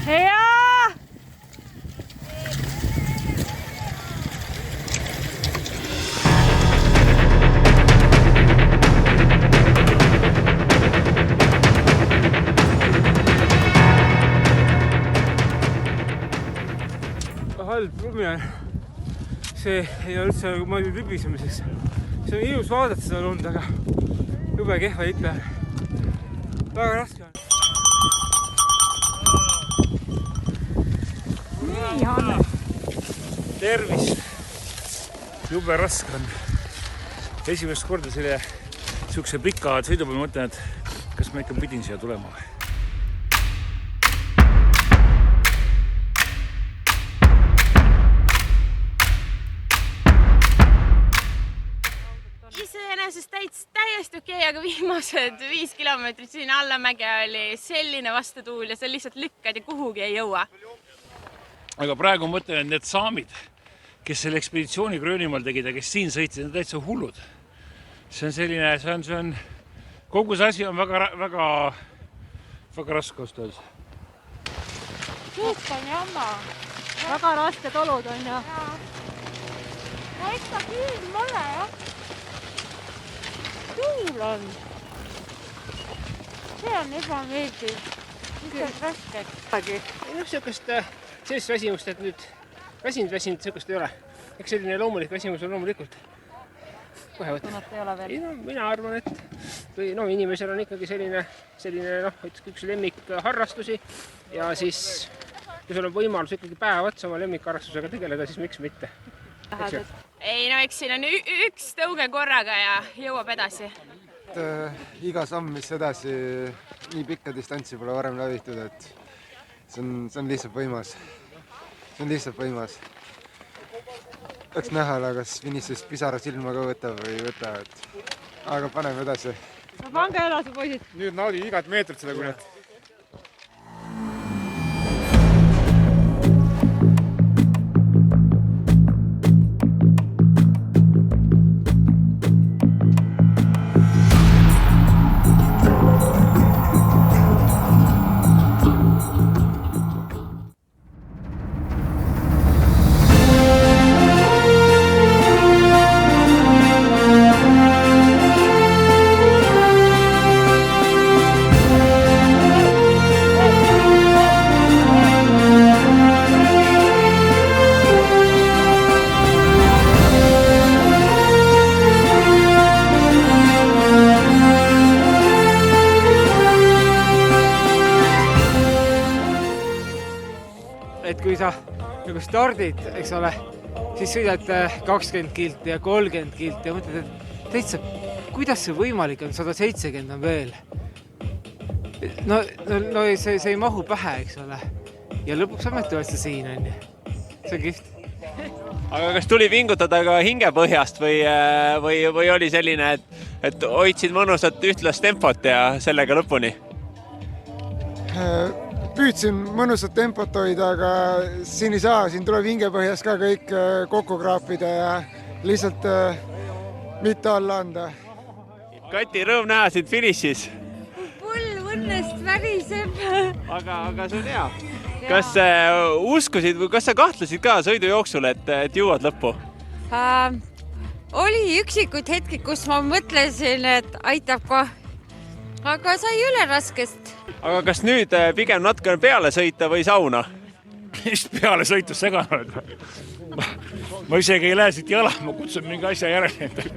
Jaa! Halb lumi on. See ei ole üldse mõeldud libisemiseks. See on ilus vaadata seda lund, aga jube kehva ikka. Väga raske on. Nii on. Tervist. Jube raske on. Esimest korda sihukese pika sõidu peal mõtlen, et kas ma ikka pidin siia tulema või? Iseenesest täiesti okei, aga viimased 5 kilomeetrit siin allamäge oli selline vastutuul ja sa lihtsalt lükkad ja kuhugi ei jõua. Aga praegu mõtlen, et need saamid, kes selle ekspeditsiooni Gröönimaal tegid ja kes siin sõitsid, on täitsa hullud. See on selline, kogu see asi on väga raske ostada. Suht on jamma. Väga rasked olud on ja. No ikka küll mole, jah. Tuul on. See on ebameeldiv. Mis on raske? Sihukest sellist väsimust, et nüüd väsinud, sihukest ei ole. Eks selline loomulik väsimus on loomulikult. Kohe võtta. Tunnat ei ole veel. Ei, mina arvan, et inimesel on ikkagi selline üks lemmik harrastusi ja siis, kui sul on võimalus ikkagi päev otsa oma lemmikharrastusega tegeleda, siis miks mitte? Ei, no eks siin on üks tõuge korraga ja jõuab edasi. Iga samm, mis edasi nii pikka distantsi pole varem läbitud, et see on lihtsalt võimas. See on lihtsalt võimas. Peaks näha, kas finišist pisara silma ka võtab või ei võta. Aga paneme edasi. No pange edasi, poisid. Nüüd naudi igat meetrit seda kurat. Et kui sa nagu stardid, eks ole, siis sõidad 20 kilti ja 30 kilti ja mõtled, et täitsa, kuidas see võimalik on, 170 on veel. No see ei mahu pähe, eks ole. Ja lõpuks ametavasti siin on. See on kihvt. Aga kas tuli vingutada ka hingepõhjast või oli selline, et hoidsid mõnusat ühtlast tempot ja sellega lõpuni? Püüdsin mõnusat tempot hoida, aga siin ei saa, siin tuleb hingepõhjas ka kõik kokku kraapida ja lihtsalt mitte alla anda. Kati, rõõm näha sind finišis. Pull õnnest väriseb. Aga see on hea. Kas uskusid või kas sa kahtlesid ka sõidu jooksul, et jõuad lõppu? Oli üksikud hetki, kus ma mõtlesin, et aitab ka. Aga sai üle raskest. Aga kas nüüd pigem natukene peale sõita või sauna? Mis peale sõitu seganud? Ma isegi ei lähe siit jala, ma kutsun mingi asja järele endale.